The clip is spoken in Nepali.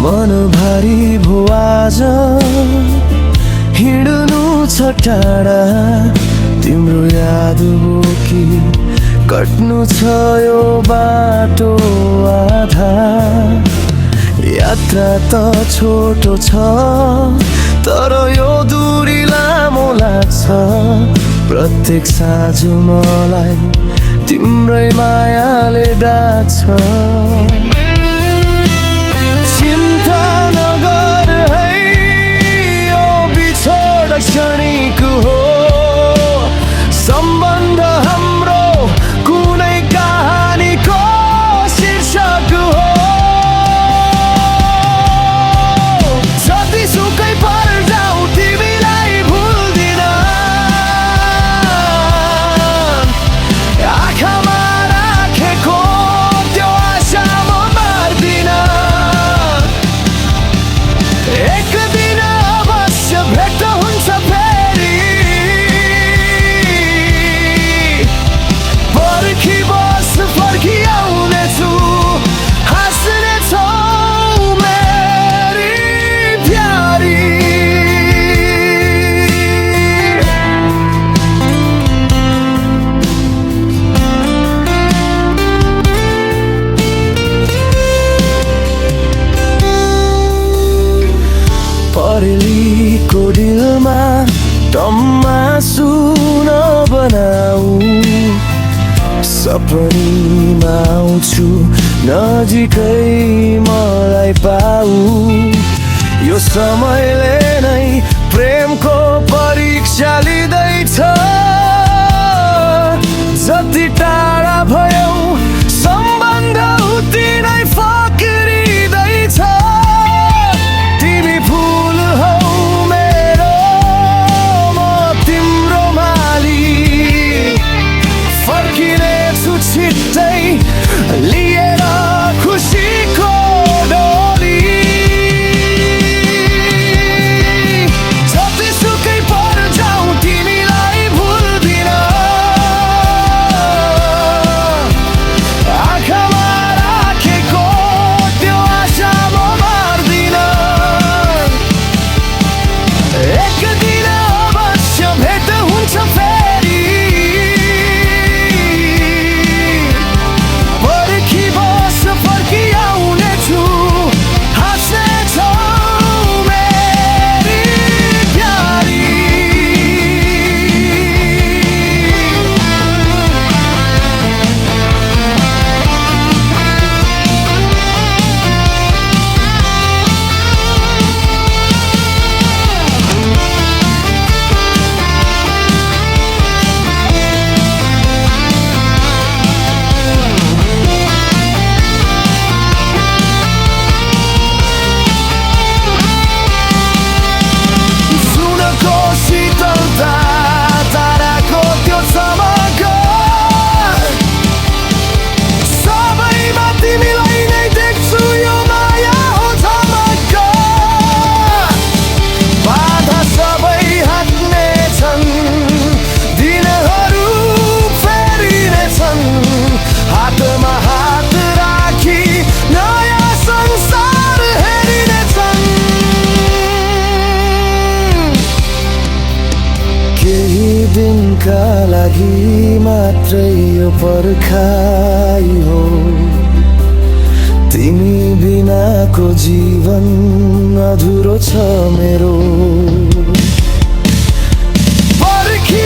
मन भारी भो आज हिँड्नु छ टाढा तिम्रो याद बोकी कट्नु छ यो बाटो आधा यात्रा त छोटो छ तर यो दूरी लामो लाग्छ प्रत्येक साँझ मलाई तिम्रै मायाले डाक्छ चिन्ता नगर है यो बिछोड क्षणिक हो सम्बन्ध हाम्रो कुनै कहानीको शीर्षक हो जतिसुकै पर्जाऊ तिमीलाई भुल्दिन आँखामा राखेको त्यो आशा म मार्दिन एक दिन अवश्य भेट हुन्छ फेरि पर्खी बस फर्की आउनेछु हाँस्नेछौ मेरी प्यारी परेलीको डिलमा टम्मा सुन बनाऊ सपनीमा आउँछु नजिकै मलाई पाऊ यो समयले नै प्रेमको परीक्षा लिँदैछ जति टाढा भयौ सम्बन्ध उति नै फक्रिँदैछ तिमी फुल हौ मेरो म तिम्रो माली फर्किनेछु छिट्टै लिएर खुसीको डोली जतिसुकै पर्जाऊ तिमीलाई भुल्दिन आँखामा राखेको त्यो आशा म मार्दिन एक दिन अवश्य भेट हुन्छ फेरि पर्खी बस फर्की आउनेछु हाँस्नेछौ मेरी प्यारी सुनको शीतलता ताराको त्यो चमक सबैमा तिमीलाई नै देख्छु यो माया हो झमक बाधा सबै हट्नेछन् दिनहरू फेरिनेछन् हातमा हात राखी नयाँ संसार हेरिनेछन् केही दिनका लागि मात्रै यो पर्खाइ हो तिमी बिनाको जीवन अधुरो छ मेरो पर्खी